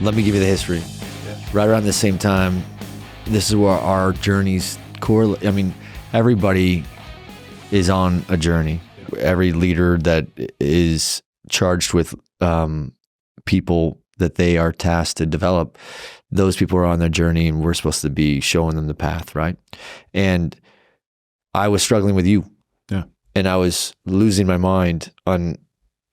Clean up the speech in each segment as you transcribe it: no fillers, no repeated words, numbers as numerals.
let me give you the history. Right around the same time, this is where our journeys correlate. I mean, everybody is on a journey. Every leader that is charged with people that they are tasked to develop, those people are on their journey, and we're supposed to be showing them the path, right? And I was struggling with you. Yeah. And I was losing my mind on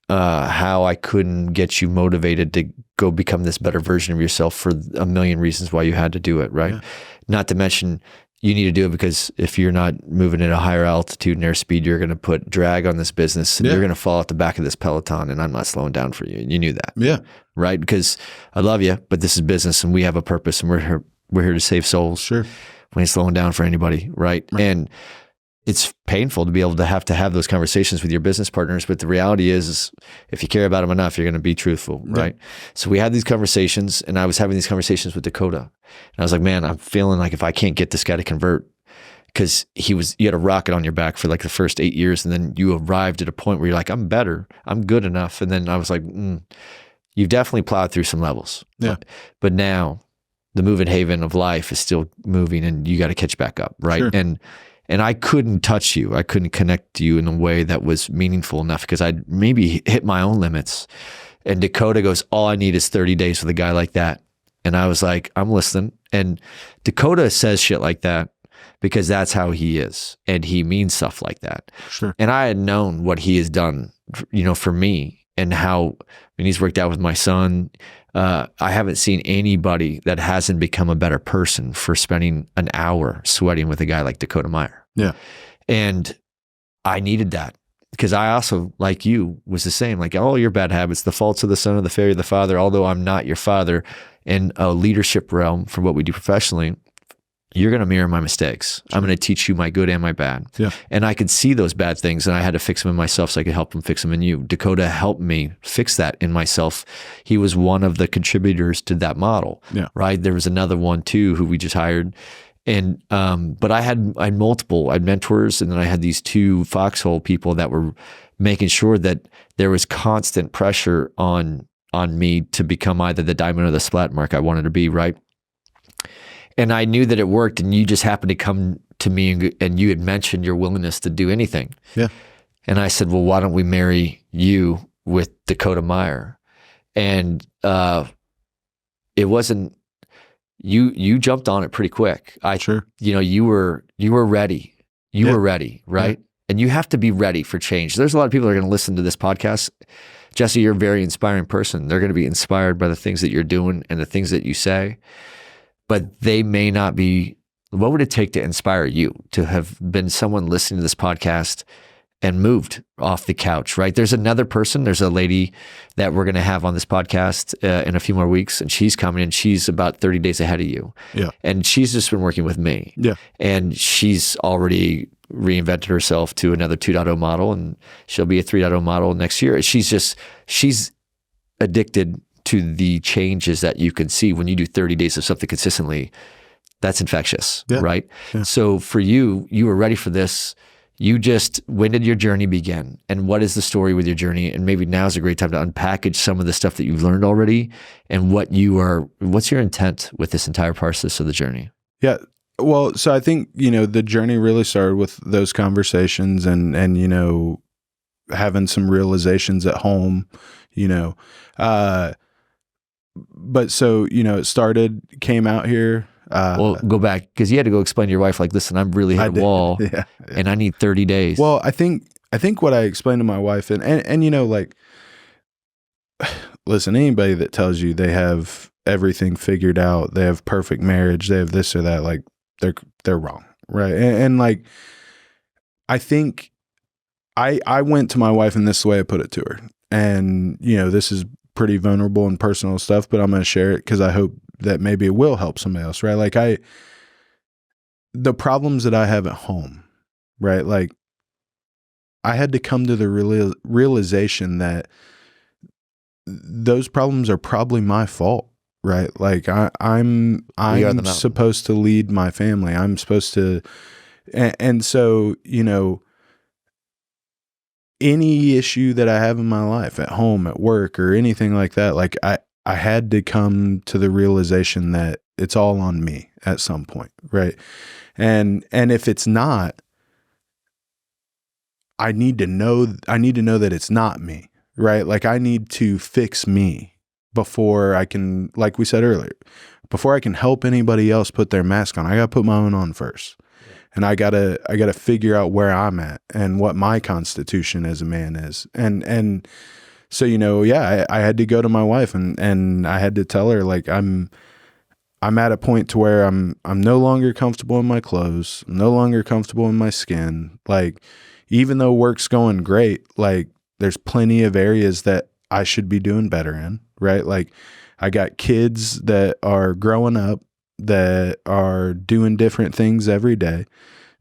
how I couldn't get you motivated to go become this better version of yourself for a million reasons why you had to do it, right? Yeah. Not to mention, you need to do it because if you're not moving at a higher altitude and airspeed, you're going to put drag on this business, and you're going to fall at the back of this peloton, and I'm not slowing down for you. You knew that. Yeah. Right? Because I love you, but this is business, and we have a purpose, and we're here to save souls. Sure. We ain't slowing down for anybody, right? And it's painful to be able to have those conversations with your business partners, but the reality is if you care about them enough, you're going to be truthful, right? So we had these conversations, and I was having these conversations with Dakota, and I was like, man, I'm feeling like if I can't get this guy to convert, because you had a rocket on your back for like the first 8 years, and then you arrived at a point where you're like, I'm better, I'm good enough, and then I was like, you've definitely plowed through some levels, but now the moving haven of life is still moving, and you got to catch back up, right? Sure. And I couldn't touch you. I couldn't connect to you in a way that was meaningful enough because I'd maybe hit my own limits. And Dakota goes, all I need is 30 days with a guy like that. And I was like, I'm listening. And Dakota says shit like that because that's how he is. And he means stuff like that. Sure. And I had known what he has done, for me, and how, he's worked out with my son. I haven't seen anybody that hasn't become a better person for spending an hour sweating with a guy like Dakota Meyer. Yeah. And I needed that because I also, like you, was the same. Like, all your bad habits, the faults of the son, of the failure of the father, although I'm not your father in a leadership realm for what we do professionally, you're going to mirror my mistakes. Sure. I'm going to teach you my good and my bad. Yeah. And I could see those bad things, and I had to fix them in myself so I could help them fix them in you. Dakota helped me fix that in myself. He was one of the contributors to that model, right? There was another one too who we just hired. And but I had multiple. I had mentors, and then I had these two foxhole people that were making sure that there was constant pressure on me to become either the diamond or the splat mark I wanted to be, right? And I knew that it worked, and you just happened to come to me, and you had mentioned your willingness to do anything. Yeah. And I said, well, why don't we marry you with Dakota Meyer? And it wasn't, you jumped on it pretty quick. Sure. You were ready. You were ready, right? Yeah. And you have to be ready for change. There's a lot of people that are going to listen to this podcast. Jesse, you're a very inspiring person. They're going to be inspired by the things that you're doing and the things that you say. But they may not be. What would it take to inspire you to have been someone listening to this podcast and moved off the couch, right? There's another person, there's a lady that we're going to have on this podcast in a few more weeks, and she's coming, and she's about 30 days ahead of you. Yeah. And she's just been working with me. Yeah. And she's already reinvented herself to another 2.0 model, and she'll be a 3.0 model next year. She's addicted to the changes that you can see when you do 30 days of something consistently. That's infectious, right? Yeah. So for you were ready for this. When did your journey begin? And what is the story with your journey? And maybe now's a great time to unpackage some of the stuff that you've learned already and what's your intent with this entire process of the journey? Yeah. Well, so I think, the journey really started with those conversations and having some realizations at home, but so, it came out here. Well, go back because you had to go explain to your wife, like, listen, I'm really hit a wall and I need 30 days. Well, I think what I explained to my wife and like, listen, anybody that tells you they have everything figured out, they have perfect marriage, they have this or that, like they're wrong. Right. And like, I think I went to my wife in this way I put it to her. And, this is pretty vulnerable and personal stuff, but I'm going to share it because I hope that maybe it will help somebody else, right? Like the problems that I have at home, right? Like I had to come to the realization that those problems are probably my fault, right? Like I'm supposed to lead my family. I'm supposed to, and so, any issue that I have in my life at home, at work, or anything like that, like I had to come to the realization that it's all on me at some point, right? And if it's not, I need to know that it's not me, right? Like I need to fix me before I can, like we said earlier, before I can help anybody else put their mask on. I got to put my own on first. And I gotta figure out where I'm at and what my constitution as a man is. And so, I had to go to my wife and I had to tell her, like, I'm at a point to where I'm no longer comfortable in my clothes, I'm no longer comfortable in my skin. Like, even though work's going great, like there's plenty of areas that I should be doing better in, right? Like I got kids that are growing up, that are doing different things every day,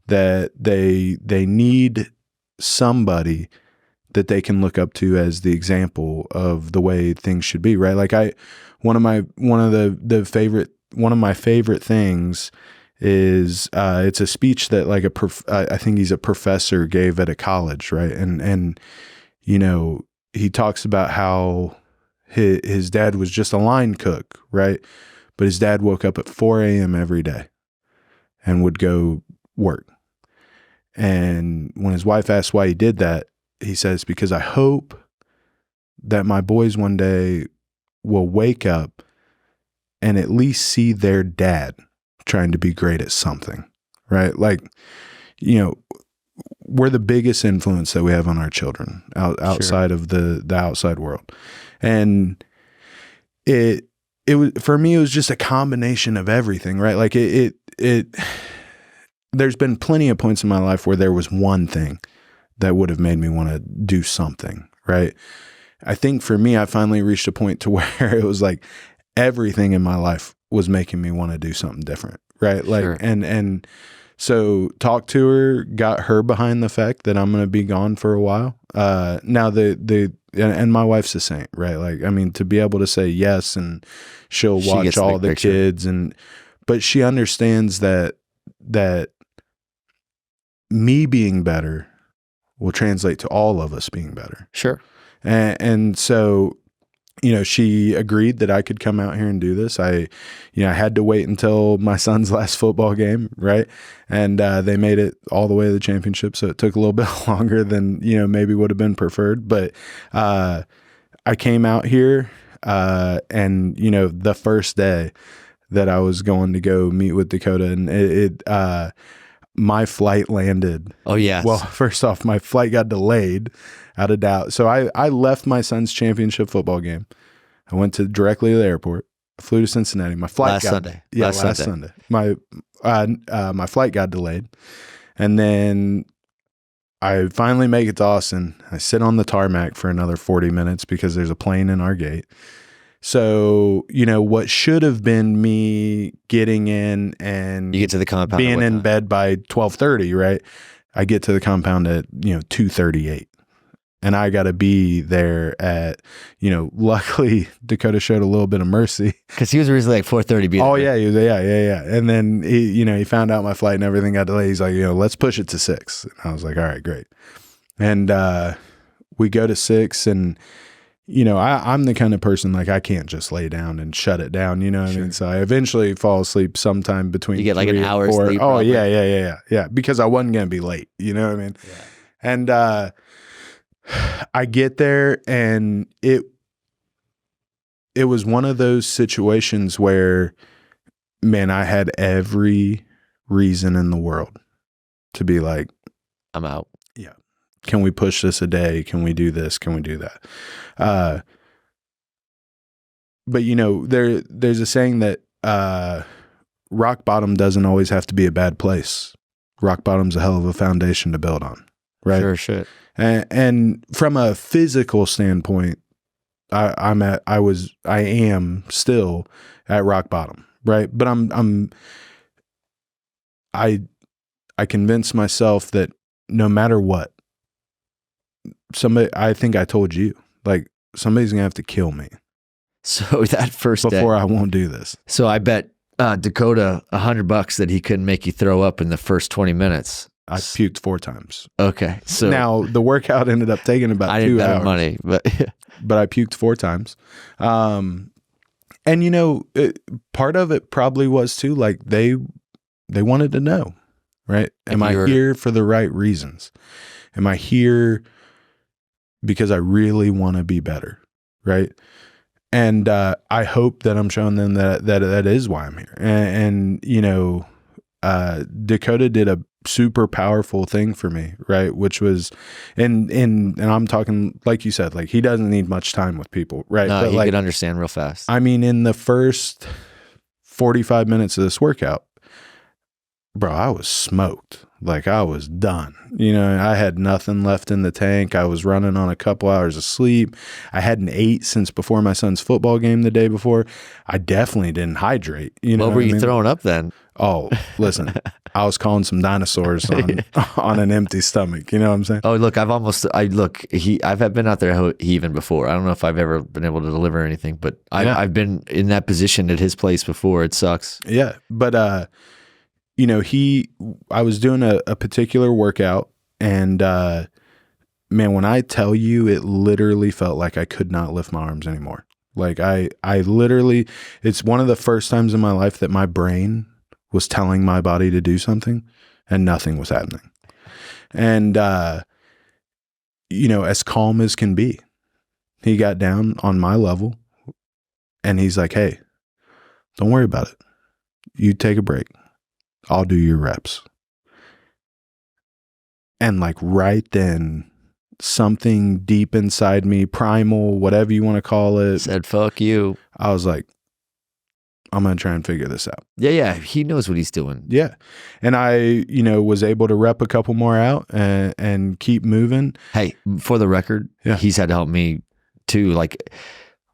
that they need somebody that they can look up to as the example of the way things should be, right? Like one of my favorite things is it's a speech that like I think he's a professor gave at a college, right? And he talks about how his dad was just a line cook, right? But his dad woke up at 4 a.m. every day and would go work. And when his wife asked why he did that, he says, because I hope that my boys one day will wake up and at least see their dad trying to be great at something, right? Like, we're the biggest influence that we have on our children outside of the outside world. And it was, for me, it was just a combination of everything, right? Like there's been plenty of points in my life where there was one thing that would have made me want to do something, right? I think for me, I finally reached a point to where it was like everything in my life was making me want to do something different, right? Like, sure. And so talked to her, got her behind the fact that I'm going to be gone for a while. Now and my wife's the same, right? Like, I mean, to be able to say yes, and she'll watch all the kids, but she understands that me being better will translate to all of us being better. Sure. And so, she agreed that I could come out here and do this. I had to wait until my son's last football game, right? And they made it all the way to the championship, so it took a little bit longer than, maybe would have been preferred. But I came out here, and, the first day that I was going to go meet with Dakota, and my flight landed. Oh, yes. Well, first off, my flight got delayed out of doubt. So I left my son's championship football game. I went directly to the airport. I flew to Cincinnati. My flight last Sunday. My flight got delayed. And then I finally make it to Austin. I sit on the tarmac for another 40 minutes because there's a plane in our gate. So, what should have been me getting in and you get to the compound being in bed by 12:30, right? I get to the compound at, 2:38. And I got to be there at, luckily Dakota showed a little bit of mercy. Because he was originally like 4:30. Oh, yeah. Yeah. And then he found out my flight and everything got delayed. He's like, let's push it to 6. And I was like, all right, great. And we go to 6, and I'm the kind of person, like, I can't just lay down and shut it down, what I mean? So I eventually fall asleep sometime between. You get like an hour sleep. Oh, probably. Yeah. Because I wasn't going to be late, you know what I mean? Yeah. And I get there, and it was one of those situations where, man, I had every reason in the world to be like, I'm out. Yeah. Can we push this a day? Can we do this? Can we do that? But there's a saying that rock bottom doesn't always have to be a bad place. Rock bottom's a hell of a foundation to build on, right? Sure, shit. And from a physical standpoint, I am still at rock bottom, right? But I convinced myself that no matter what, I think I told you, like, somebody's gonna have to kill me. So that first day, before I won't do this. So I bet Dakota $100 that he couldn't make you throw up in the first 20 minutes. I puked 4 times. Okay, so now the workout ended up taking about 2 hours. Money, but I puked 4 times. And part of it probably was too, like they wanted to know, right? Am I here for the right reasons? Am I here because I really want to be better, right? And I hope that I'm showing them that is why I'm here. And Dakota did a super powerful thing for me, right? Which was, and I'm talking, like you said, like he doesn't need much time with people, right? No, but he like, could understand real fast. I mean, in the first 45 minutes of this workout, bro, I was smoked. Like I was done. I had nothing left in the tank. I was running on a couple hours of sleep. I hadn't ate since before my son's football game the day before. I definitely didn't hydrate. What were you throwing up then? Oh, listen, I was calling some dinosaurs on an empty stomach. You know what I'm saying? Oh, look, I've been out there even before. I don't know if I've ever been able to deliver anything, but I've been in that position at his place before. It sucks. Yeah. But, I was doing a particular workout and, man, when I tell you, it literally felt like I could not lift my arms anymore. Like I literally, it's one of the first times in my life that my brain was telling my body to do something and nothing was happening. And, as calm as can be, he got down on my level and he's like, hey, don't worry about it. You take a break. I'll do your reps. And like right then, something deep inside me, primal, whatever you want to call it, said, fuck you. I was like, I'm going to try and figure this out. Yeah. He knows what he's doing. Yeah. And I, was able to rep a couple more out and keep moving. Hey, for the record, he's had to help me too. Like,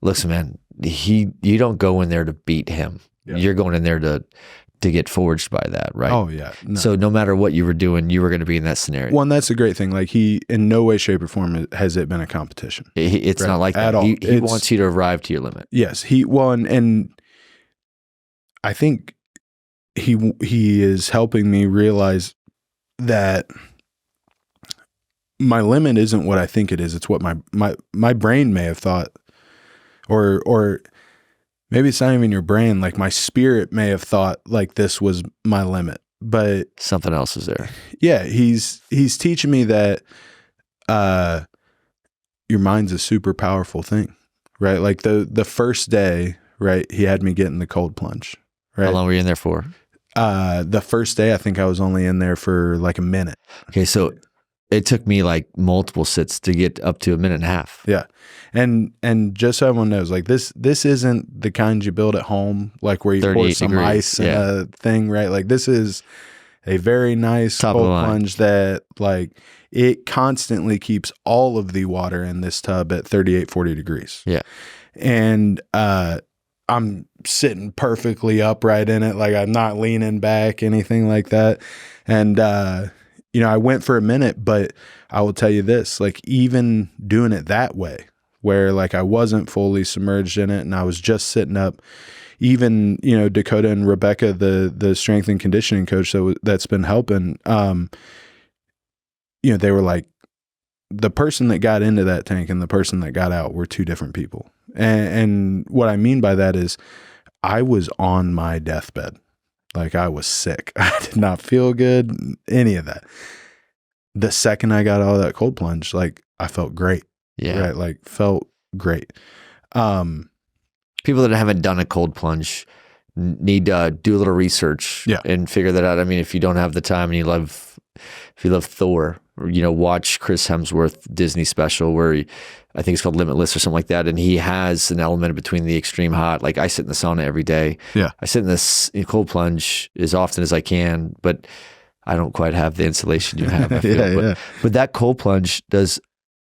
listen, man, you don't go in there to beat him. Yeah. You're going in there to get forged by that, right? Oh, yeah. No. So no matter what you were doing, you were going to be in that scenario. Well, and that's a great thing. Like he, in no way, shape, or form has it been a competition. It's not like that. At all. He wants you to arrive to your limit. Yes. And I think he is helping me realize that my limit isn't what I think it is. It's what my brain may have thought, or maybe it's not even your brain. Like my spirit may have thought like this was my limit, but something else is there. Yeah. He's teaching me that, your mind's a super powerful thing, right? Like the first day, right. He had me get in the cold plunge, right? How long were you in there for? The first day, I think I was only in there for like a minute. Okay. So it took me like multiple sits to get up to a minute and a half. Yeah. And just so everyone knows, like this isn't the kind you build at home, like where you pour some ice in a thing, right? Like this is a very nice cold plunge that like it constantly keeps all of the water in this tub at 38, 40 degrees. Yeah. And I'm sitting perfectly upright in it. Like I'm not leaning back, anything like that. And, I went for a minute, but I will tell you this, like even doing it that way, where like I wasn't fully submerged in it and I was just sitting up, even, Dakota and Rebecca, the strength and conditioning coach that's been helping, they were like, the person that got into that tank and the person that got out were two different people. And what I mean by that is I was on my deathbed. Like I was sick. I did not feel good, any of that. The second I got out of that cold plunge, like I felt great. Yeah. Right. Like felt great. People that haven't done a cold plunge need to do a little research and figure that out. I mean, if you don't have the time and if you love Thor, watch Chris Hemsworth Disney special where I think it's called Limitless or something like that. And he has an element between the extreme hot. Like I sit in the sauna every day. Yeah. I sit in this cold plunge as often as I can, but I don't quite have the insulation you have. I feel. But that cold plunge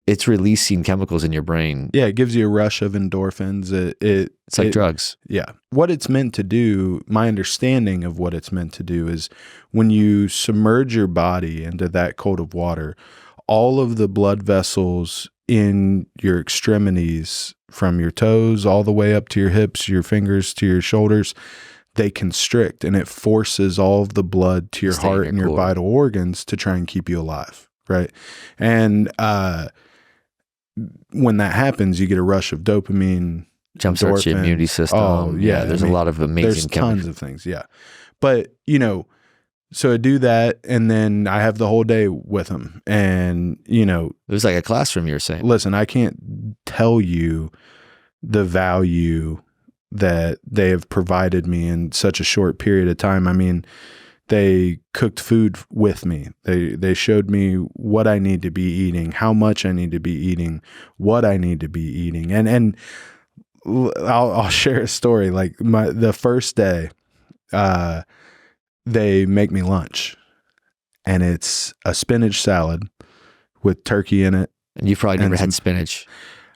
it's releasing chemicals in your brain. Yeah. It gives you a rush of endorphins. It's like drugs. Yeah. What it's meant to do, my understanding of what it's meant to do is when you submerge your body into that cold of water, all of the blood vessels in your extremities from your toes all the way up to your hips, your fingers to your shoulders, they constrict and it forces all of the blood to your heart and your vital organs to try and keep you alive. Right. And, when that happens, you get a rush of dopamine Jumpstarts your endorphins. immunity system. Oh, yeah. There's a lot of amazing there's chemicals. tons of things. Yeah. But, so I do that, and then I have the whole day with them. And, It was like a classroom, you were saying. listen, I can't tell you the value that they have provided me in such a short period of time. I mean, they cooked food with me. They showed me what I need to be eating, how much I need to be eating, what I need to be eating. And I'll share a story. Like the first day, they make me lunch, and it's a spinach salad with turkey in it. And you've probably never had spinach.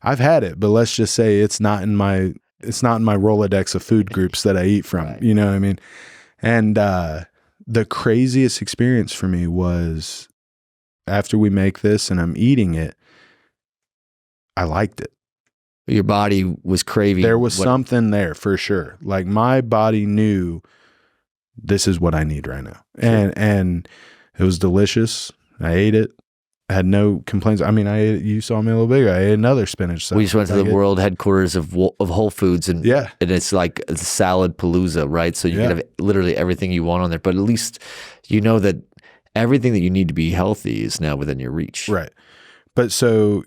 I've had it, but let's just say it's not in my Rolodex of food groups that I eat from. Right. You know what I mean? And the craziest experience for me was after we make this and I'm eating it, I liked it. Your body was craving. There was something there for sure. Like my body knew this is what I need right now. Sure. And it was delicious. I ate it. I had no complaints. I mean, you saw me a little bigger. I ate another spinach salad. We just went to the world headquarters of Whole Foods, and it's like a salad palooza, right? So you can have literally everything you want on there, but at least you know that everything that you need to be healthy is now within your reach. Right. But so,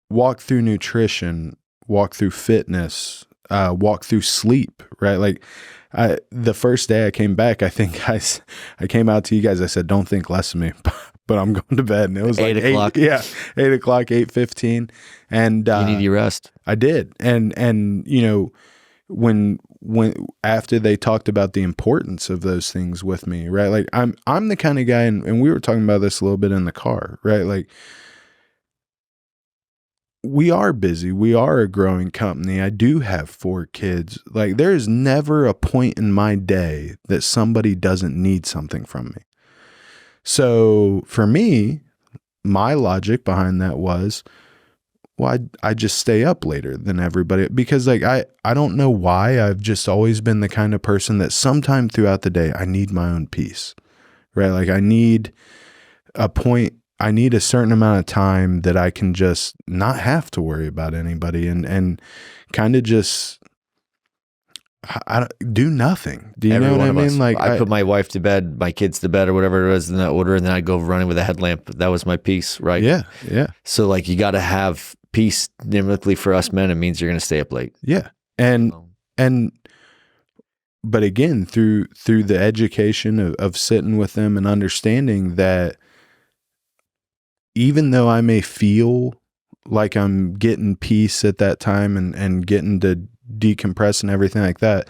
walk through nutrition, walk through fitness, walk through sleep, right? Like the first day I came back, I think I came out to you guys. I said, don't think less of me, but I'm going to bed. And it was 8 like o'clock. 8 o'clock, 8:15. And you need your rest. I did. And when after they talked about the importance of those things with me, right? Like I'm the kind of guy, and we were talking about this a little bit in the car, right? Like we are busy. We are a growing company. I do have 4 kids. Like there is never a point in my day that somebody doesn't need something from me. So for me, my logic behind that was, well, I just stay up later than everybody, because like I don't know why. I've just always been the kind of person that sometime throughout the day, I need my own peace, right? Like I need a certain amount of time that I can just not have to worry about anybody and kind of just do nothing. Do you know what I mean? Like I put my wife to bed, my kids to bed, or whatever it was in that order, and then I'd go running with a headlamp. That was my peace, right? Yeah, yeah. So like you got to have peace. Typically for us men, it means you're going to stay up late. Yeah, but again, through the education of sitting with them and understanding that even though I may feel like I'm getting peace at that time and getting to decompress and everything like that,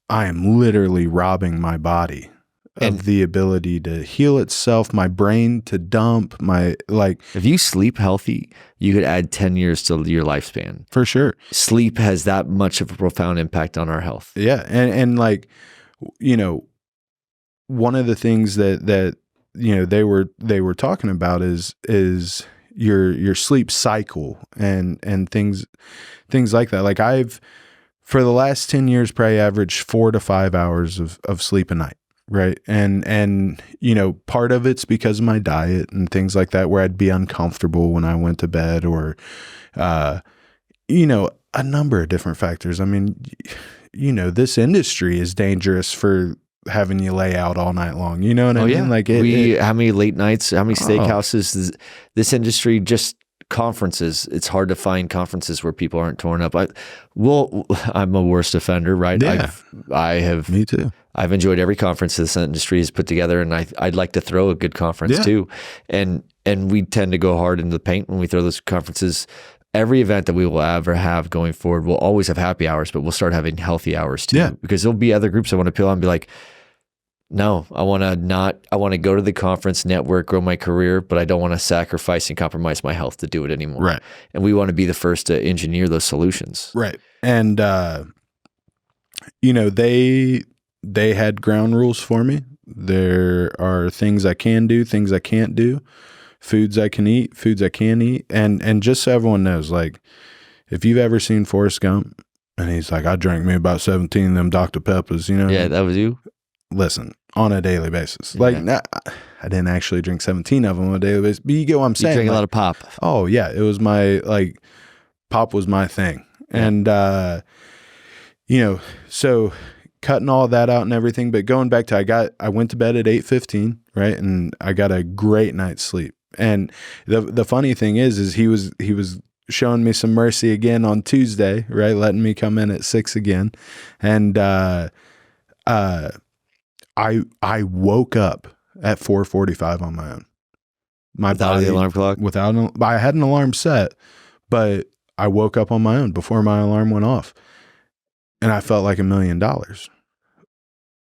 I am literally robbing my body of the ability to heal itself, my brain to dump, if you sleep healthy, you could add 10 years to your lifespan. For sure. Sleep has that much of a profound impact on our health. Yeah. And like, one of the things that they were talking about is your sleep cycle and things like that. Like for the last 10 years, probably averaged 4 to 5 hours of sleep a night. Right. And part of it's because of my diet and things like that, where I'd be uncomfortable when I went to bed, or, a number of different factors. I mean, this industry is dangerous for having you lay out all night long. You know what I mean? Yeah. Like how many late nights, how many steakhouses, this industry, just conferences. It's hard to find conferences where people aren't torn up. I'm a worst offender, right? Yeah. Me too. I've enjoyed every conference this industry has put together, and I'd like to throw a good conference too. And we tend to go hard into the paint when we throw those conferences. Every event that we will ever have going forward, we'll always have happy hours, but we'll start having healthy hours too. Yeah. Because there'll be other groups that want to peel on and be like, no, I want to go to the conference, network, grow my career, but I don't want to sacrifice and compromise my health to do it anymore. Right. And we want to be the first to engineer those solutions. Right. And, they had ground rules for me. There are things I can do, things I can't do, foods I can eat, foods I can't eat. And just so everyone knows, like, if you've ever seen Forrest Gump and he's like, I drank me about 17 of them Dr. Peppers, Yeah, that was you. Listen, on a daily basis. Yeah. Like, I didn't actually drink 17 of them on a daily basis, but you get what I'm saying. You drink a lot of pop. Oh yeah. It was my, like, pop was my thing. And, so cutting all that out and everything, but going back to, I went to bed at 8:15, right? And I got a great night's sleep. And the funny thing is he was showing me some mercy again on Tuesday, right? Letting me come in at 6 again. And, I woke up at 4:45 on my own. Without the alarm clock? I had an alarm set, but I woke up on my own before my alarm went off. And I felt like $1 million.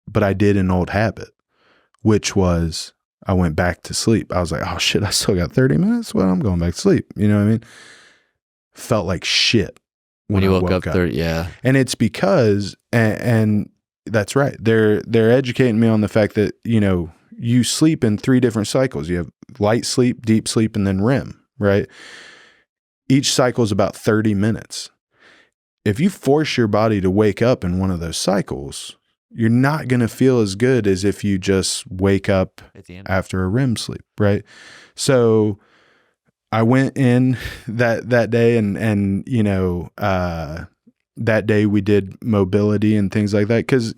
But I did an old habit, which was I went back to sleep. I was like, oh shit, I still got 30 minutes. Well, I'm going back to sleep. You know what I mean? Felt like shit when you woke up. 30, yeah. And it's because, and that's right. They're educating me on the fact that, you sleep in 3 different cycles. You have light sleep, deep sleep, and then REM, right? Each cycle is about 30 minutes. If you force your body to wake up in one of those cycles, you're not going to feel as good as if you just wake up after a REM sleep, right? So I went in that day and that day we did mobility and things like that. Cause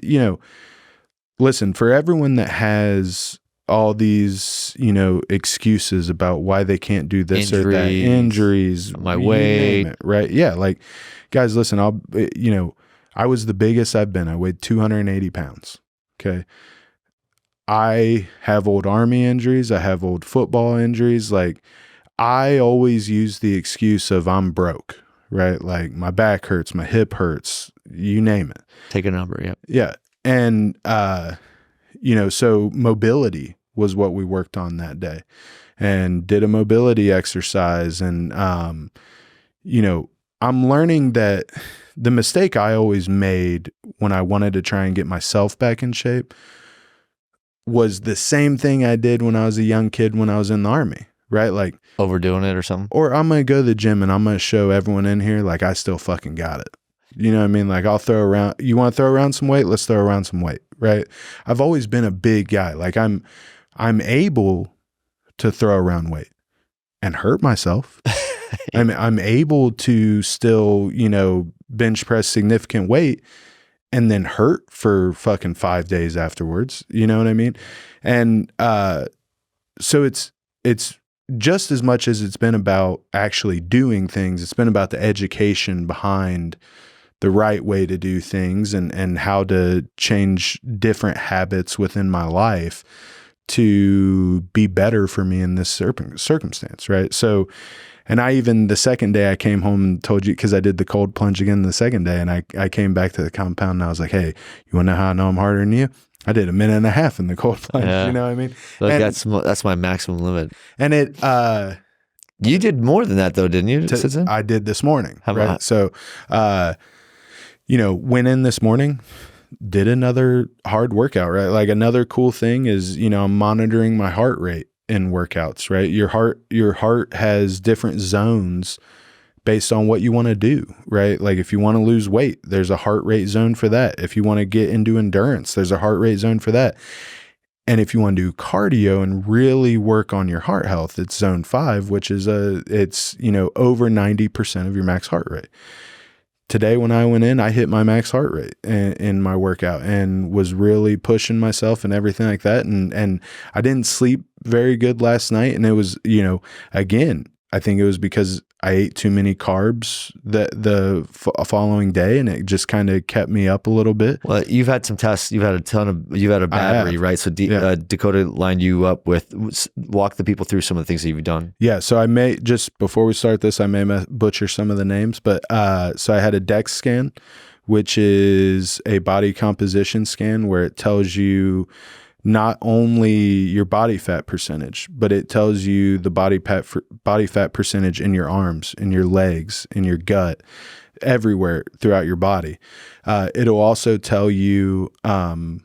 listen, for everyone that has all these, excuses about why they can't do this or that, injuries, my weight, right? Yeah. Like, guys, listen, I was the biggest I've been. I weighed 280 pounds. Okay. I have old Army injuries. I have old football injuries. Like, I always use the excuse of I'm broke, right? Like, my back hurts, my hip hurts, you name it. Take a number. Yep. Yeah. And, so mobility was what we worked on that day and did a mobility exercise. And, I'm learning that the mistake I always made when I wanted to try and get myself back in shape was the same thing I did when I was a young kid when I was in the Army, right? Like overdoing it or something. Or I'm going to go to the gym and I'm going to show everyone in here like I still fucking got it. You know what I mean? Like I'll throw around, you want to throw around some weight? Let's throw around some weight, right? I've always been a big guy. Like I'm able to throw around weight and hurt myself. I'm able to still, bench press significant weight and then hurt for fucking 5 days afterwards. You know what I mean? And so it's just as much as it's been about actually doing things, it's been about the education behind the right way to do things and how to change different habits within my life to be better for me in this circumstance, right? So, and I even, the second day I came home and told you, because I did the cold plunge again the second day, and I came back to the compound and I was like, hey, you want to know how I know I'm harder than you? I did 1.5 minutes in the cold plunge. Yeah. You know what I mean? Look, that's my maximum limit. And it, you did more than that though, didn't you? I did this morning. Right? So, went in this morning, did another hard workout, right? Like another cool thing is, I'm monitoring my heart rate in workouts, right? Your heart has different zones based on what you want to do, right? Like if you want to lose weight, there's a heart rate zone for that. If you want to get into endurance, there's a heart rate zone for that. And if you want to do cardio and really work on your heart health, it's zone 5, which is over 90% of your max heart rate. Today, when I went in, I hit my max heart rate in my workout and was really pushing myself and everything like that. And I didn't sleep very good last night. And it was, again, I think it was because I ate too many carbs the following day, and it just kind of kept me up a little bit. Well, you've had some tests. You've had a battery, right? So Dakota lined you up with, walk the people through some of the things that you've done. Yeah. So I may, just before we start this, I may butcher some of the names, but so I had a DEX scan, which is a body composition scan where it tells you not only your body fat percentage, but it tells you the body fat percentage in your arms, in your legs, in your gut, everywhere throughout your body. It'll also tell you, that's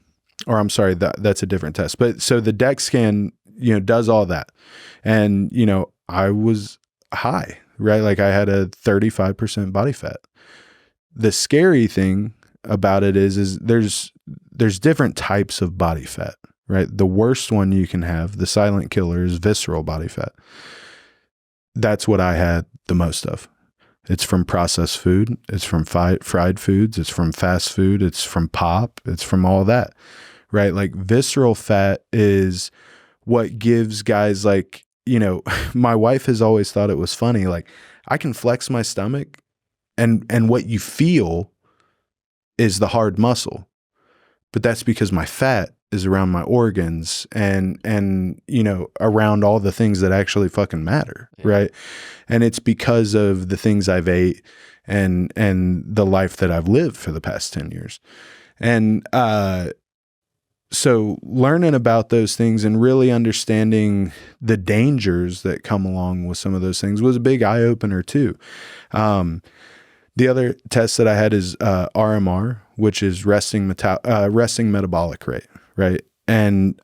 a different test. But so the DEX scan, does all that. And, I was high, right? Like I had a 35% body fat. The scary thing about it is there's different types of body fat, right? The worst one you can have, the silent killer, is visceral body fat. That's what I had the most of, It's from processed food. It's from fried foods. It's from fast food. It's from pop. It's from all that, right? Like visceral fat is what gives guys like, you know, my wife has always thought it was funny. Like I can flex my stomach and what you feel is the hard muscle, but that's because my fat is around my organs and you know, around all the things that actually fucking matter. Yeah. Right. And it's because of the things I've ate and the life that I've lived for the past 10 years. And, so learning about those things and really understanding the dangers that come along with some of those things was a big eye opener too. The other test that I had is RMR, which is resting metabolic rate, right? And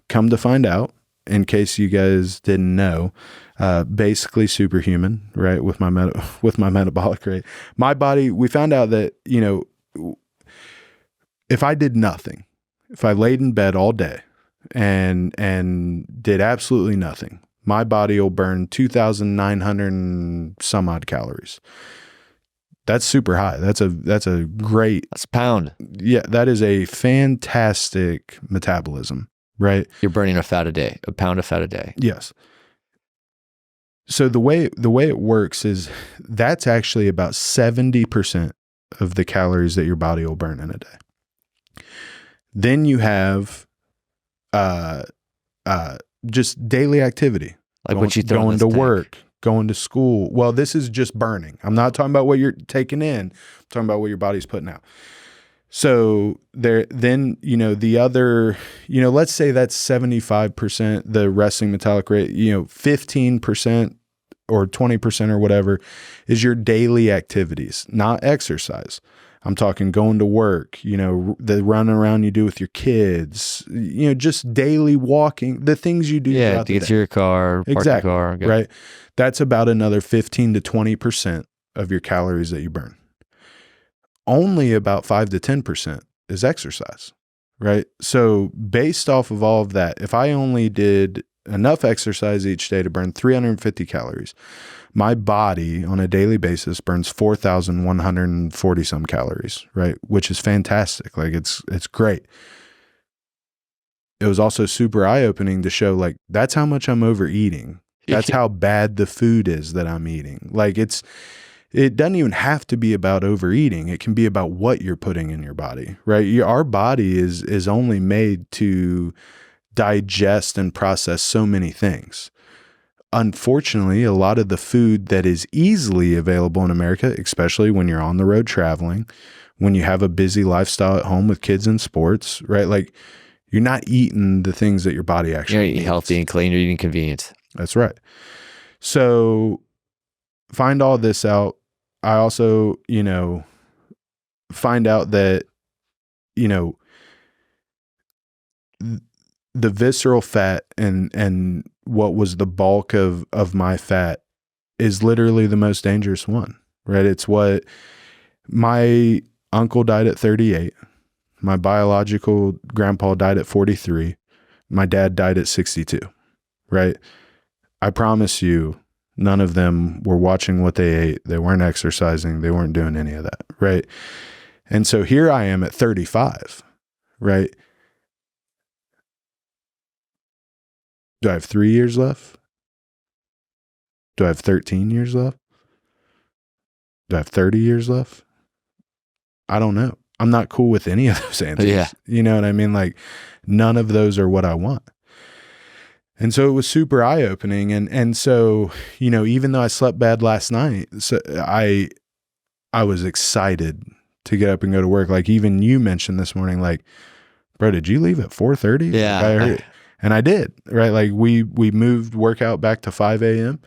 come to find out, in case you guys didn't know, basically superhuman, right? With my metabolic rate, my body. We found out that, you know, if I did nothing, if I laid in bed all day and did absolutely nothing, my body will burn 2,900 and some odd calories. That's super high. That's a great. That's a pound. Yeah, that is a fantastic metabolism, right? You're burning a pound of fat a day. Yes. So the way it works is that's actually about 70% of the calories that your body will burn in a day. Then you have just daily activity. Like what you throw going to work, going to school. Well, this is just burning. I'm not talking about what you're taking in. I'm talking about what your body's putting out. So then, you know, the other, you know, let's say that's 75%, the resting metabolic rate, you know, 15% or 20% or whatever is your daily activities, not exercise. I'm talking going to work, you know, the running around you do with your kids, you know, just daily walking, the things you do. Yeah, to get to your car, park your car. Right. That's about another 15 to 20% of your calories that you burn. Only about 5 to 10% is exercise, right? So based off of all of that, if I only did enough exercise each day to burn 350 calories, my body on a daily basis burns 4,140 some calories, right? Which is fantastic. Like it's great. It was also super eye-opening to show like, that's how much I'm overeating. That's how bad the food is that I'm eating. Like it doesn't even have to be about overeating. It can be about what you're putting in your body, right? Our body is only made to digest and process so many things. Unfortunately, a lot of the food that is easily available in America, especially when you're on the road traveling, when you have a busy lifestyle at home with kids and sports, right? Like you're not eating the things that your body actually You're eats. eating healthy and clean, you're eating convenient. That's right. So find all this out. I also, you know, find out that, you know, the visceral fat and what was the bulk of my fat is literally the most dangerous one, right? It's what my uncle died at 38. My biological grandpa died at 43. My dad died at 62, right? I promise you, none of them were watching what they ate. They weren't exercising. They weren't doing any of that, right? And so here I am at 35, right? Do I have 3 years left? Do I have 13 years left? Do I have 30 years left? I don't know. I'm not cool with any of those answers. Yeah. You know what I mean? Like none of those are what I want. And so it was super eye-opening. And so, you know, even though I slept bad last night, so I was excited to get up and go to work. Like even you mentioned this morning, like, bro, did you leave at 4:30? Yeah. I heard it. And I did, right? Like we moved workout back to 5 a.m.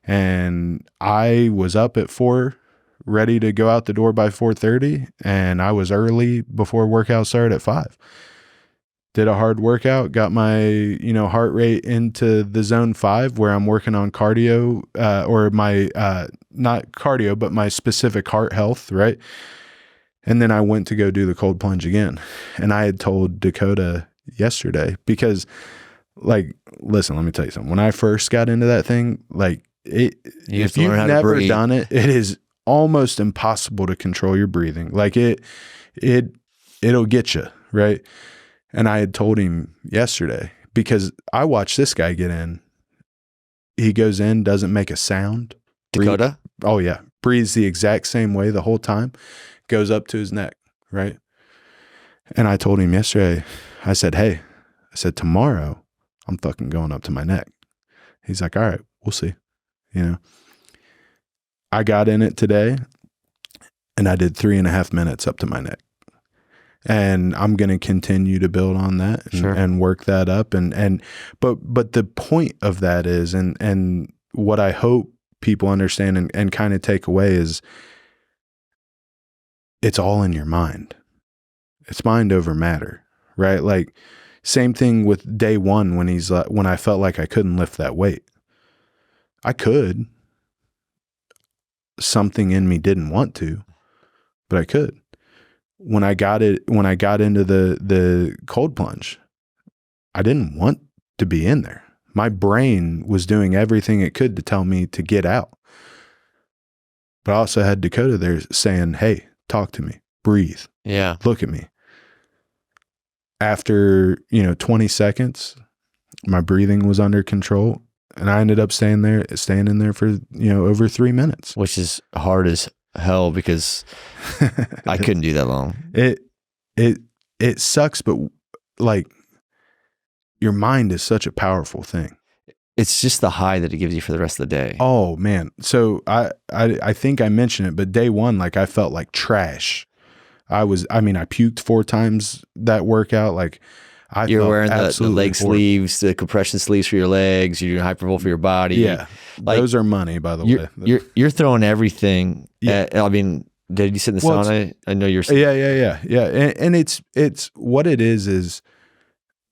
and I was up at 4, ready to go out the door by 4:30. And I was early before workout started at 5. Did a hard workout, got my, you know, heart rate into the zone 5 where I'm working on cardio, or my, not cardio, but my specific heart health. Right. And then I went to go do the cold plunge again. And I had told Dakota yesterday because like, listen, let me tell you something. When I first got into that thing, like if you've never done it, it is almost impossible to control your breathing. Like it'll get you, right? And I had told him yesterday, because I watched this guy get in. He goes in, doesn't make a sound. Dakota? Oh yeah. Breathes the exact same way the whole time. Goes up to his neck, right? And I told him yesterday, I said, hey, tomorrow I'm fucking going up to my neck. He's like, all right, we'll see. You know, I got in it today and I did 3.5 minutes up to my neck. And I'm going to continue to build on that and work that up. But the point of that is, and what I hope people understand and kind of take away is, it's all in your mind. It's mind over matter, right? Like same thing with day one when I felt like I couldn't lift that weight. I could. Something in me didn't want to, but I could. When I got into the cold plunge, I didn't want to be in there. My brain was doing everything it could to tell me to get out. But I also had Dakota there saying, hey, talk to me, breathe. Yeah. Look at me. After, 20 seconds, my breathing was under control and I ended up staying in there for, over 3 minutes. Which is hard as hell because I couldn't do that long. It sucks, but like your mind is such a powerful thing. It's just the high that it gives you for the rest of the day. Oh man. So I think I mentioned it, but day one, like I felt like trash. I puked 4 times that workout. Like you're wearing the leg sleeves, the compression sleeves for your legs. You're doing hypervolt for your body. Yeah. Like, those are money, by the way. You're throwing everything. Yeah. Did you sit in the sauna? I know you're. Yeah. And it's what it is,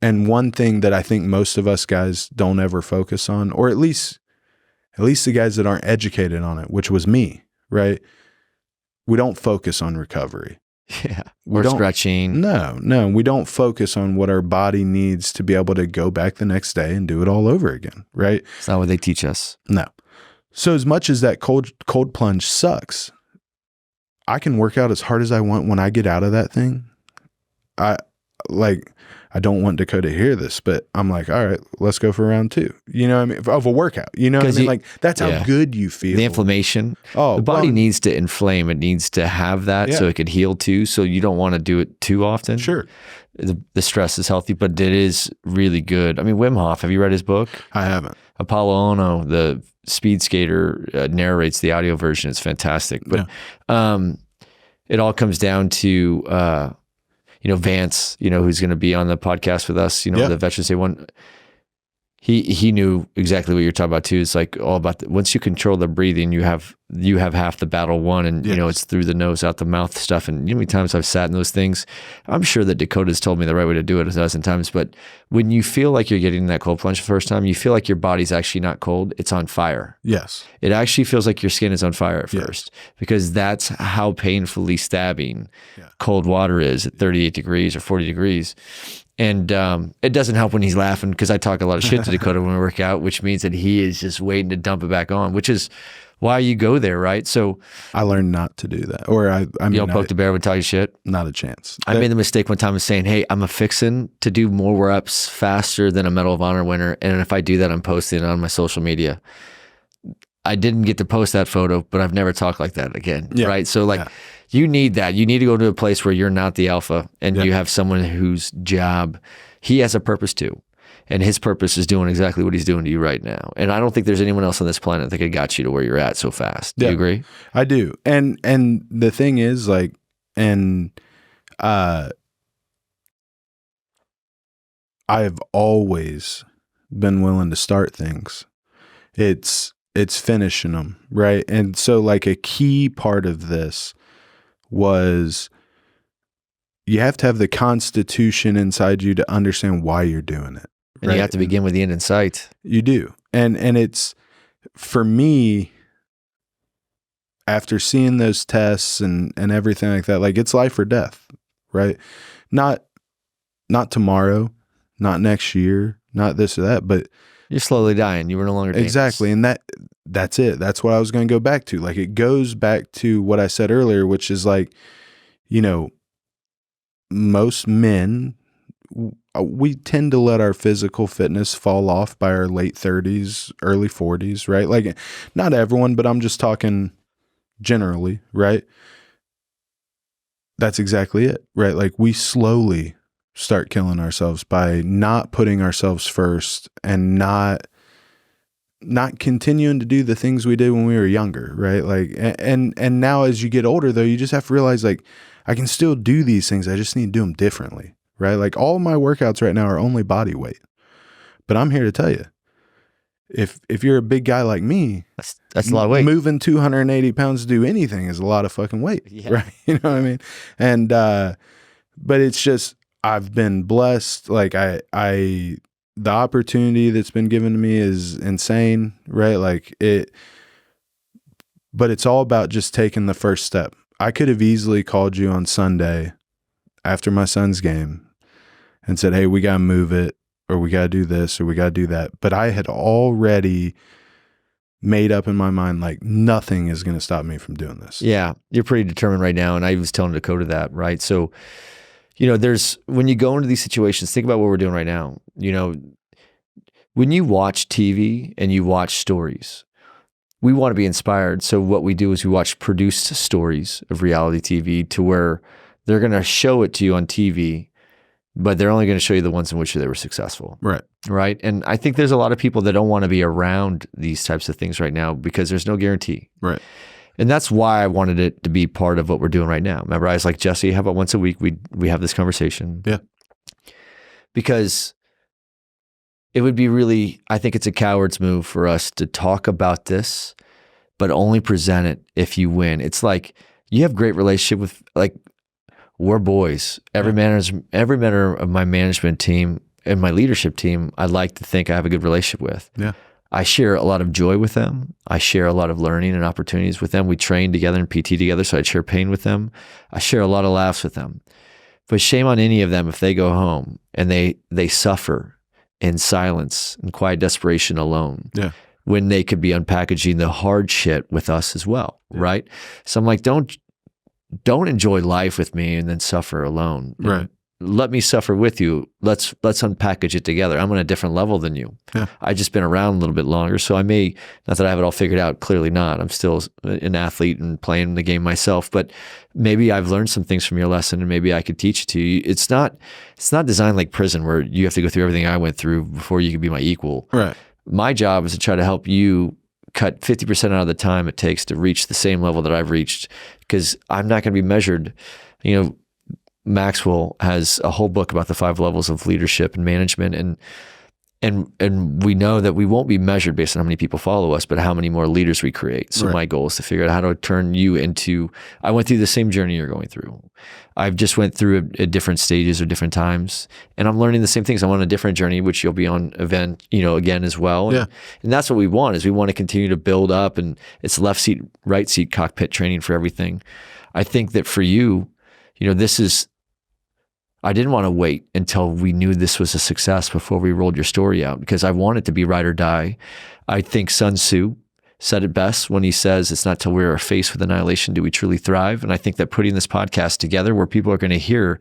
and one thing that I think most of us guys don't ever focus on, or at least the guys that aren't educated on it, which was me, right? We don't focus on recovery. Yeah. We're stretching. No. We don't focus on what our body needs to be able to go back the next day and do it all over again, right? It's not what they teach us. No. So as much as that cold plunge sucks, I can work out as hard as I want when I get out of that thing. I don't want Dakota to hear this, but I'm like, all right, let's go for round 2. You know what I mean? Of a workout. You know what I mean? Like that's how good you feel. The inflammation. The body needs to inflame. It needs to have that so it could heal too. So you don't want to do it too often. Sure. The stress is healthy, but it is really good. I mean, Wim Hof, have you read his book? I haven't. Apollo Ono, the speed skater, narrates the audio version. It's fantastic. But it all comes down to Vance, who's going to be on the podcast with us, the Veterans Day one. He knew exactly what you're talking about too. It's like all about once you control the breathing, you have half the battle won, and it's through the nose, out the mouth stuff. And you know how many times I've sat in those things. I'm sure that Dakota's told me the right way to do it 1,000 times. But when you feel like you're getting that cold plunge the first time, you feel like your body's actually not cold; it's on fire. Yes, it actually feels like your skin is on fire at first, because that's how painfully stabbing cold water is at 38 degrees or 40 degrees. And it doesn't help when he's laughing, because I talk a lot of shit to Dakota when we work out, which means that he is just waiting to dump it back on, which is why you go there, right? So I learned not to do that. Or I mean, you don't poke the bear would tell you shit? Not a chance. I made the mistake one time of saying, hey, I'm fixing to do more reps faster than a Medal of Honor winner. And if I do that, I'm posting it on my social media. I didn't get to post that photo, but I've never talked like that again, right? So you need that. You need to go to a place where you're not the alpha, and you have someone whose job, he has a purpose too. And his purpose is doing exactly what he's doing to you right now. And I don't think there's anyone else on this planet that could got you to where you're at so fast. Do you agree? I do. And the thing is, like, I've always been willing to start things. It's finishing them, right? And so like a key part of this was you have to have the constitution inside you to understand why you're doing it. And you have to begin with the end in sight. You do. And it's, for me, after seeing those tests and everything like that, like it's life or death, right? Not tomorrow, not next year, not this or that, but you're slowly dying. You were no longer dangerous. Exactly. And that's it. That's what I was going to go back to. Like, it goes back to what I said earlier, which is like, you know, most men, we tend to let our physical fitness fall off by our late 30s, early 40s, right? Like, not everyone, but I'm just talking generally, right? That's exactly it, right? Like, we slowly start killing ourselves by not putting ourselves first and not continuing to do the things we did when we were younger, right? Like, and now as you get older, though, you just have to realize, like, I can still do these things. I just need to do them differently, right? Like, all my workouts right now are only body weight, but I'm here to tell you, if you're a big guy like me, that's a lot of weight. Moving 280 pounds to do anything is a lot of fucking weight, right? You know what I mean? And, but it's just, I've been blessed. Like, the opportunity that's been given to me is insane, right? Like, but it's all about just taking the first step. I could have easily called you on Sunday after my son's game and said, hey, we got to move it, or we got to do this, or we got to do that. But I had already made up in my mind, like, nothing is going to stop me from doing this. Yeah. You're pretty determined right now. And I was telling Dakota that, right? So, you know, when you go into these situations, think about what we're doing right now. You know, when you watch TV and you watch stories, we want to be inspired. So what we do is we watch produced stories of reality TV to where they're going to show it to you on TV, but they're only going to show you the ones in which they were successful. Right. Right. And I think there's a lot of people that don't want to be around these types of things right now because there's no guarantee. Right. And that's why I wanted it to be part of what we're doing right now. Remember, I was like, Jesse, how about once a week we have this conversation? Yeah. Because it would be really, I think it's a coward's move for us to talk about this, but only present it if you win. It's like you have great relationship with, like, we're boys. Every member of my management team and my leadership team, I like to think I have a good relationship with. Yeah. I share a lot of joy with them. I share a lot of learning and opportunities with them. We train together and PT together, so I share pain with them. I share a lot of laughs with them. But shame on any of them if they go home and they suffer in silence and quiet desperation alone. Yeah. When they could be unpackaging the hard shit with us as well, right? So I'm like, don't enjoy life with me and then suffer alone. Right. Let me suffer with you. Let's unpackage it together. I'm on a different level than you. Yeah. I've just been around a little bit longer. So I may, not that I have it all figured out, clearly not. I'm still an athlete and playing the game myself, but maybe I've learned some things from your lesson and maybe I could teach it to you. It's not designed like prison where you have to go through everything I went through before you can be my equal. Right. My job is to try to help you cut 50% out of the time it takes to reach the same level that I've reached, because I'm not going to be measured. You know, Maxwell has a whole book about the 5 levels of leadership and management, and we know that we won't be measured based on how many people follow us, but how many more leaders we create. So my goal is to figure out how to turn you into, I went through the same journey you're going through. I've just went through at different stages or different times, and I'm learning the same things. I'm on a different journey, which you'll be on again as well. Yeah. And that's what we want, is we want to continue to build up, and it's left seat, right seat cockpit training for everything. I think that for you, I didn't want to wait until we knew this was a success before we rolled your story out, because I want it to be ride or die. I think Sun Tzu said it best when he says, it's not till we're faced with annihilation do we truly thrive. And I think that putting this podcast together where people are going to hear,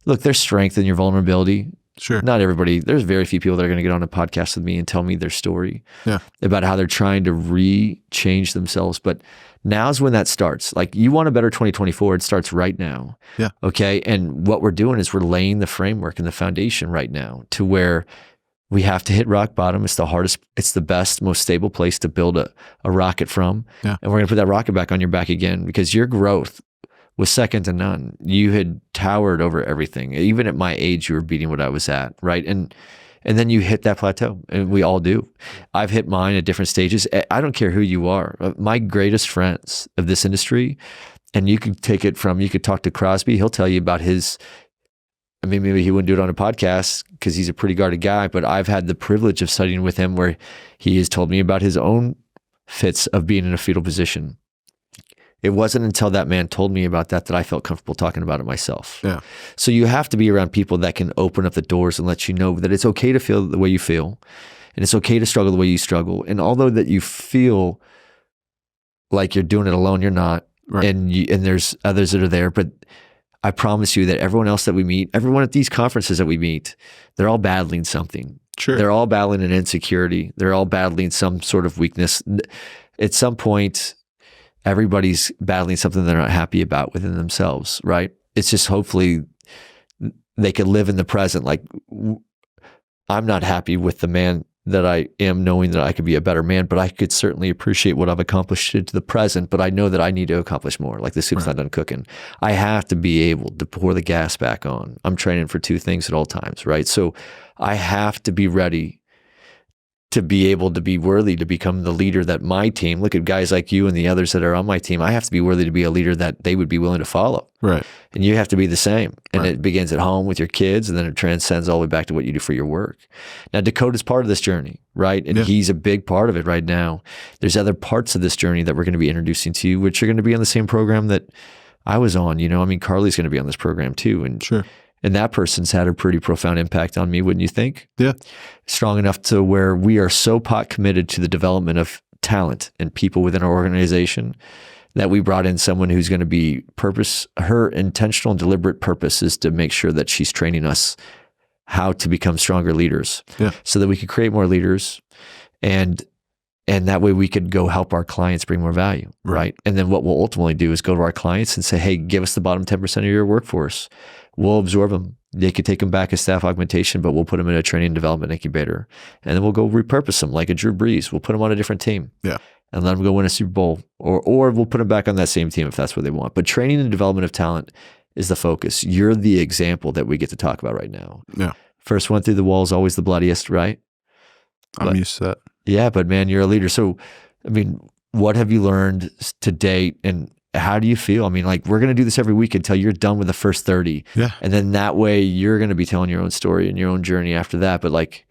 look, there's strength in your vulnerability. Sure. Not everybody, there's very few people that are going to get on a podcast with me and tell me their story about how they're trying to change themselves. But now's when that starts. Like, you want a better 2024, it starts right now. Yeah. Okay. And what we're doing is we're laying the framework and the foundation right now to where we have to hit rock bottom. It's the hardest, it's the best, most stable place to build a rocket from. Yeah. And we're going to put that rocket back on your back again, because your growth was second to none. You had towered over everything. Even at my age, you were beating what I was at, right? And then you hit that plateau, and we all do. I've hit mine at different stages. I don't care who you are. My greatest friends of this industry, and you could talk to Crosby. He'll tell you about maybe he wouldn't do it on a podcast because he's a pretty guarded guy, but I've had the privilege of studying with him where he has told me about his own fits of being in a fetal position. It wasn't until that man told me about that I felt comfortable talking about it myself. Yeah. So you have to be around people that can open up the doors and let you know that it's okay to feel the way you feel. And it's okay to struggle the way you struggle. And although that you feel like you're doing it alone, you're not. Right. And there's others that are there, but I promise you that everyone else that we meet, everyone at these conferences that we meet, they're all battling something. Sure. They're all battling an insecurity. They're all battling some sort of weakness. At some point, everybody's battling something they're not happy about within themselves, right? It's just hopefully they can live in the present. Like, I'm not happy with the man that I am, knowing that I could be a better man, but I could certainly appreciate what I've accomplished into the present, but I know that I need to accomplish more. Like, the soup's not done cooking. I have to be able to pour the gas back on. I'm training for two things at all times, right? So I have to be ready to be able to be worthy to become the leader that my team, look at guys like you and the others that are on my team, I have to be worthy to be a leader that they would be willing to follow. Right. And you have to be the same. And it begins at home with your kids, and then it transcends all the way back to what you do for your work. Now, Dakota's part of this journey, right? And he's a big part of it right now. There's other parts of this journey that we're going to be introducing to you, which are going to be on the same program that I was on. You know, I mean, Carly's going to be on this program too. And Sure. And that person's had a pretty profound impact on me, wouldn't you think? Yeah. Strong enough to where we are so pot committed to the development of talent and people within our organization that we brought in someone who's going to be her intentional and deliberate purpose is to make sure that she's training us how to become stronger leaders, so that we could create more leaders, and that way we could go help our clients bring more value, right? And then what we'll ultimately do is go to our clients and say, hey, give us the bottom 10% of your workforce. We'll absorb them. They could take them back as staff augmentation, but we'll put them in a training and development incubator. And then we'll go repurpose them like a Drew Brees. We'll put them on a different team. Yeah. And let them go win a Super Bowl. Or we'll put them back on that same team if that's what they want. But training and development of talent is the focus. You're the example that we get to talk about right now. Yeah. First one through the wall is always the bloodiest, right? I'm used to that. Yeah, but man, you're a leader. So, I mean, what have you learned to date, and how do you feel? I mean, like, we're going to do this every week until you're done with the first 30. Yeah. And then that way you're going to be telling your own story and your own journey after that. But like,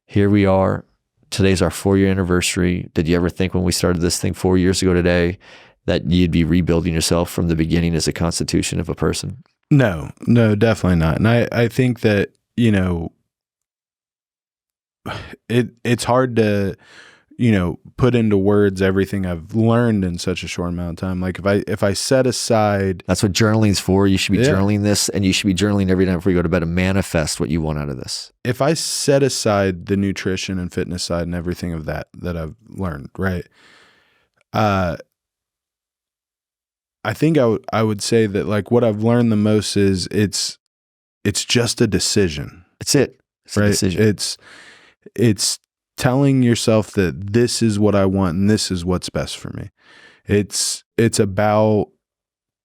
here we are. Today's our 4-year anniversary. Did you ever think when we started this thing 4 years ago today that you'd be rebuilding yourself from the beginning as a constitution of a person? No, definitely not. And I think that, you know, it's hard to, you know, put into words everything I've learned in such a short amount of time. Like, if I set aside, that's what journaling's for. You should be journaling this, and you should be journaling every night before you go to bed to manifest what you want out of this. If I set aside the nutrition and fitness side and everything of that I've learned, right? I think I would say that, like, what I've learned the most is it's just a decision. It's a decision. It's telling yourself that this is what I want and this is what's best for me. It's about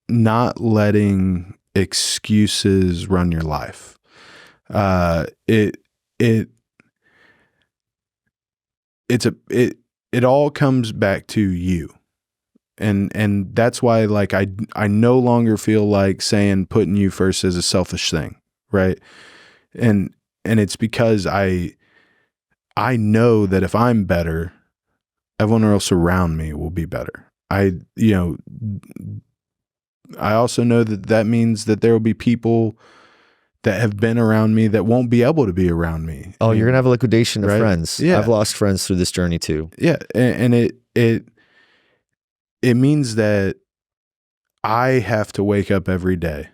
not letting excuses run your life. It all comes back to you. And that's why, like, I no longer feel like saying putting you first is a selfish thing, right? And it's because I know that if I'm better, everyone else around me will be better. I also know that means that there will be people that have been around me that won't be able to be around me. Oh, you're going to have a liquidation of friends. Yeah. I've lost friends through this journey too. Yeah. And it means that I have to wake up every day.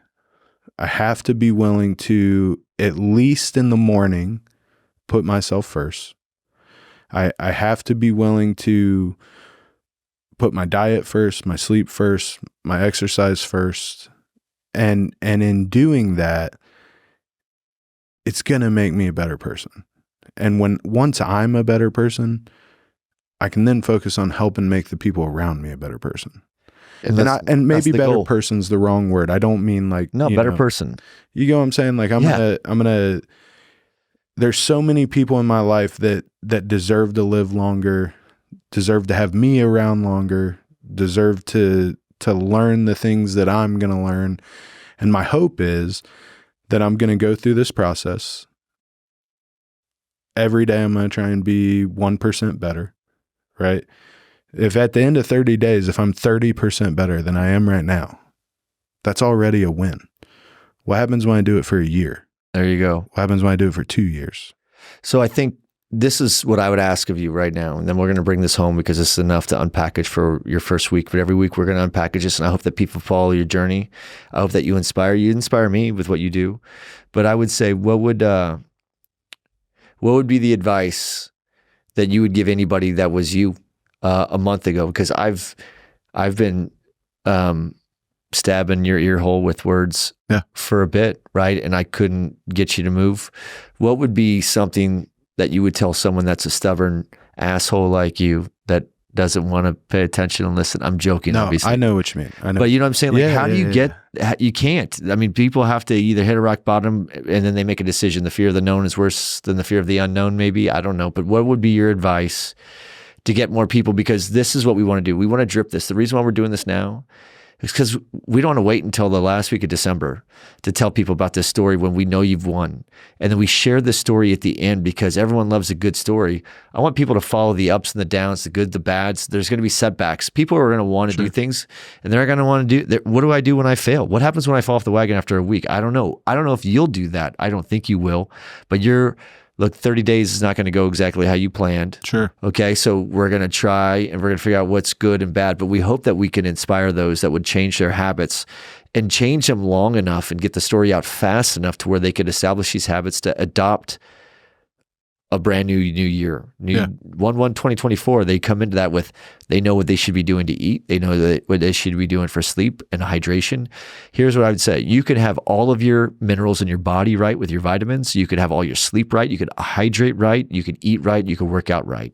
I have to be willing to, at least in the morning, put myself first. I have to be willing to put my diet first, my sleep first, my exercise first. And in doing that, it's going to make me a better person. And once I'm a better person, I can then focus on helping make the people around me a better person. And maybe better goal. Person's the wrong word. I don't mean like, better person. You get what I'm saying? Like, I'm gonna, there's so many people in my life that deserve to live longer, deserve to have me around longer, deserve to learn the things that I'm going to learn. And my hope is that I'm going to go through this process. Every day I'm going to try and be 1% better, right? If at the end of 30 days, if I'm 30% better than I am right now, that's already a win. What happens when I do it for a year? There you go. What happens when I do it for 2 years? So I think this is what I would ask of you right now. And then we're going to bring this home because this is enough to unpackage for your first week. But every week we're going to unpackage this. And I hope that people follow your journey. I hope that you inspire me with what you do. But I would say, what would be the advice that you would give anybody that was you a month ago? Because I've been stabbing your ear hole with words for a bit, right? And I couldn't get you to move. What would be something that you would tell someone that's a stubborn asshole like you that doesn't want to pay attention and listen? I'm joking, No, obviously. I know what you mean. I know. But you know what I'm saying? Like, how do you yeah. you can't. I mean, people have to either hit a rock bottom and then they make a decision. The fear of the known is worse than the fear of the unknown, maybe. I don't know. But what would be your advice to get more people? Because this is what we want to do. We want to drip this. The reason why we're doing this now is because we don't want to wait until the last week of December to tell people about this story when we know you've won. And then we share the story at the end because everyone loves a good story. I want people to follow the ups and the downs, the good, the bads. There's going to be setbacks. People are going to want to do things, and they're going to want to do, what do I do when I fail? What happens when I fall off the wagon after a week? I don't know. I don't know if you'll do that. I don't think you will, but look, 30 days is not going to go exactly how you planned. Sure. Okay. So we're going to try and we're going to figure out what's good and bad, but we hope that we can inspire those that would change their habits and change them long enough and get the story out fast enough to where they could establish these habits to adopt a brand new year. 1/1/2024, they come into that with, they know what they should be doing to eat. They know what they should be doing for sleep and hydration. Here's what I would say. You could have all of your minerals in your body right with your vitamins. You could have all your sleep right. You could hydrate right. You could eat right. You could work out right.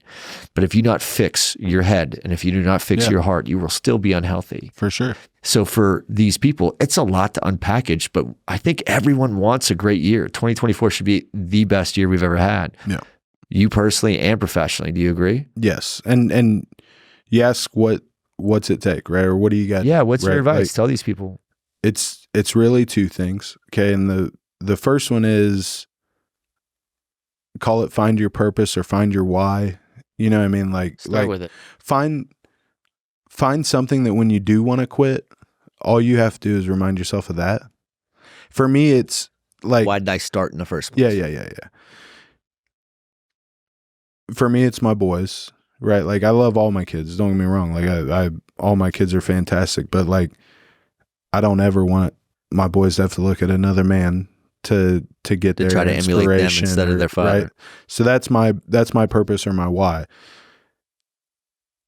But if you not fix your head and if you do not fix your heart, you will still be unhealthy. For sure. So for these people, it's a lot to unpackage, but I think everyone wants a great year. 2024 should be the best year we've ever had. Yeah. You personally and professionally. Do you agree? Yes. And you ask what's it take, right? Or what do you got? Yeah. What's right? your advice? Like, Tell these people. It's really two things. Okay. And the first one is, call it find your purpose or find your why. You know what I mean? Start with it. Find something that when you do want to quit, all you have to do is remind yourself of that. For me, it's like, why did I start in the first place? Yeah. For me, it's my boys, right? Like, I love all my kids. Don't get me wrong. Like, I all my kids are fantastic, but like, I don't ever want my boys to have to look at another man to get their try to emulate them inspiration instead of their father. Right? So that's my purpose or my why.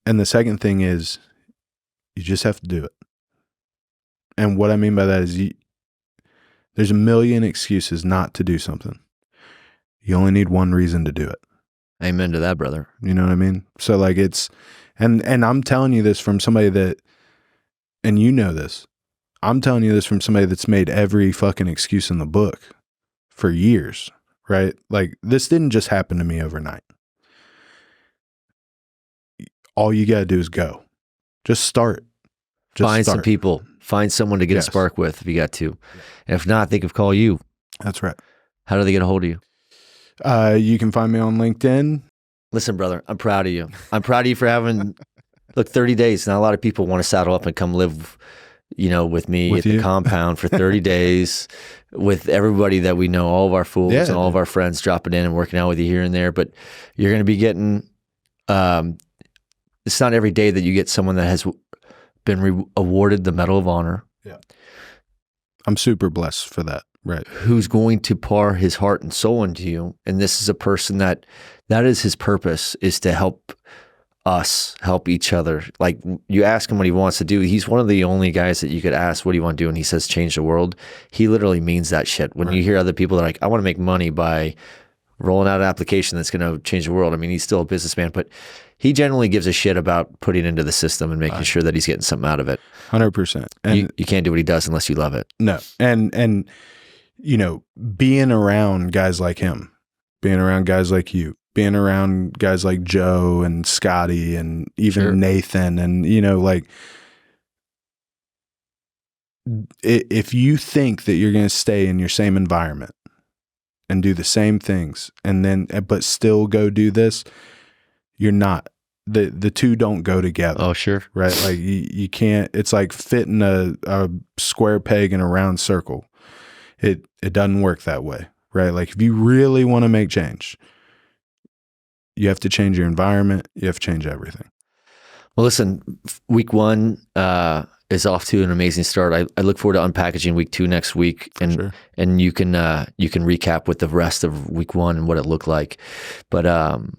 And the second thing is, you just have to do it. And what I mean by that is, there's a million excuses not to do something. You only need one reason to do it. Amen to that, brother. You know what I mean? So like and I'm telling you this from somebody that, and you know this, I'm telling you this from somebody that's made every fucking excuse in the book for years, right? Like, this didn't just happen to me overnight. All you got to do is go. Just start. Find some people. Find someone to get a spark with if you got to. And if not, they could call you. That's right. How do they get a hold of you? You can find me on LinkedIn. Listen, brother, I'm proud of you. I'm proud of you for having, 30 days. Not a lot of people want to saddle up and come live, with me at the compound for 30 days with everybody that we know, all of our fools and all of our friends dropping in and working out with you here and there. But you're going to be getting, it's not every day that you get someone that has been awarded the Medal of Honor. Yeah. I'm super blessed for that. Right. Who's going to pour his heart and soul into you. And this is a person that is his purpose, is to help us, help each other. Like, you ask him what he wants to do. He's one of the only guys that you could ask, what do you want to do? And he says, change the world. He literally means that shit. When you hear other people that are like, I want to make money by rolling out an application that's going to change the world. I mean, he's still a businessman, but he generally gives a shit about putting into the system and making sure that he's getting something out of it. 100%. And you can't do what he does unless you love it. No. And being around guys like him, being around guys like you, being around guys like Joe and Scotty and even Nathan, and, if you think that you're going to stay in your same environment and do the same things but still go do this, you're not. The two don't go together. Oh, sure. Right? Like, you can't, it's like fitting a square peg in a round circle. It doesn't work that way, right? Like, if you really want to make change, You have to change your environment. You have to change everything. Well, listen, week 1 is off to an amazing start. I look forward to unpackaging week 2 next week, and and you can recap with the rest of week 1 and what it looked like. But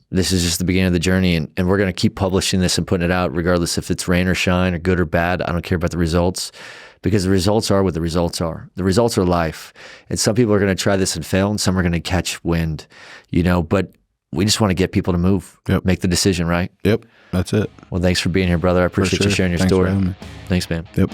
this is just the beginning of the journey, and we're going to keep publishing this and putting it out, regardless if it's rain or shine or good or bad. I don't care about the results, because the results are what the results are. The results are life, and some people are going to try this and fail, and some are going to catch wind, But we just want to get people to move, make the decision, right? Yep. That's it. Well, thanks for being here, brother. I appreciate you sharing your story. For having me. Thanks, man. Yep.